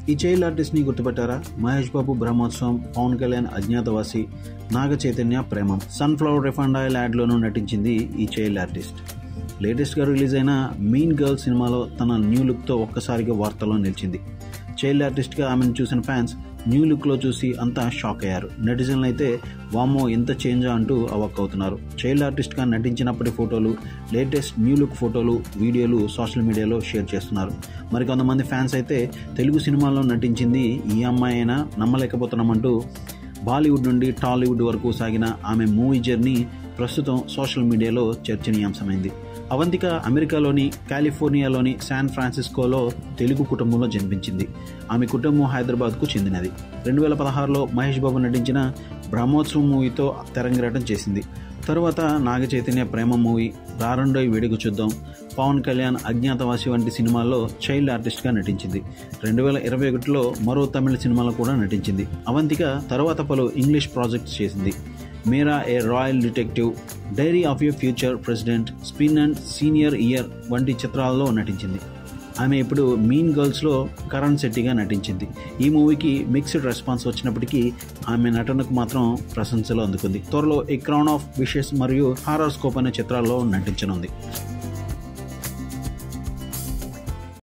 ఈ చైల్డ్ ఆర్టిస్ట్ని గుర్తుపెట్టారా? Mahesh Babu Brahmotsavam, Pawan Kalyan Agnyaathavaasi, Naga Chaitanya Premam, sunflower refined oil యాడ్లోనూ నటించింది ఈ చైల్డ్ ఆర్టిస్ట్. లేటెస్ట్గా రిలీజ్ అయిన మీన్ గర్ల్ సినిమాలో తన న్యూ లుక్తో ఒక్కసారిగా వార్తల్లో నిలిచింది. చైల్డ్ ఆర్టిస్ట్గా ఆమెను చూసిన ఫ్యాన్స్ న్యూ లుక్లో చూసి అంతా షాక్ అయ్యారు. నెటిజన్లు అయితే వామ్మో ఎంత చేంజా అంటూ అవాక్కవుతున్నారు. చైల్డ్ ఆర్టిస్ట్గా నటించినప్పటి ఫోటోలు, లేటెస్ట్ న్యూ లుక్ ఫోటోలు, వీడియోలు సోషల్ మీడియాలో షేర్ చేస్తున్నారు. మరి కొంతమంది ఫ్యాన్స్ అయితే తెలుగు సినిమాల్లో నటించింది ఈ అమ్మాయి అయినా నమ్మలేకపోతున్నామంటూ బాలీవుడ్ నుండి టాలీవుడ్ వరకు సాగిన ఆమె మూవీ జర్నీ ప్రస్తుతం సోషల్ మీడియాలో చర్చనీయాంశమైంది. అవంతిక అమెరికాలోని కాలిఫోర్నియాలోని శాన్ ఫ్రాన్సిస్కోలో తెలుగు కుటుంబంలో జన్మించింది. ఆమె కుటుంబం హైదరాబాద్కు చెందినది. 2016లో మహేష్ బాబు నటించిన బ్రహ్మోత్సవం మూవీతో తెరంగేటం చేసింది. తరువాత నాగ చైతన్య ప్రేమ మూవీ, రారండోయ్ వేడుక చూద్దాం, పవన్ కళ్యాణ్ అజ్ఞాతవాసి వంటి సినిమాల్లో చైల్డ్ ఆర్టిస్ట్గా నటించింది. 2021లో మరో తమిళ సినిమాలో కూడా నటించింది. అవంతిక తరువాత పలు ఇంగ్లీష్ ప్రాజెక్ట్స్ చేసింది. మేరా ఏ royal detective, diary of A future president, spin and senior year వంటి చిత్రాల్లో నటించింది. ఆమె ఇప్పుడు మీన్ గర్ల్స్లో కరణ్ శెట్టిగా నటించింది. ఈ మూవీకి మిక్స్డ్ రెస్పాన్స్ వచ్చినప్పటికీ ఆమె నటనకు మాత్రం ప్రశంసలు అందుకుంది. త్వరలో ఏ క్రౌన్ ఆఫ్ విషెస్ మరియు హారోస్కోప్ అనే చిత్రాల్లో నటించనుంది.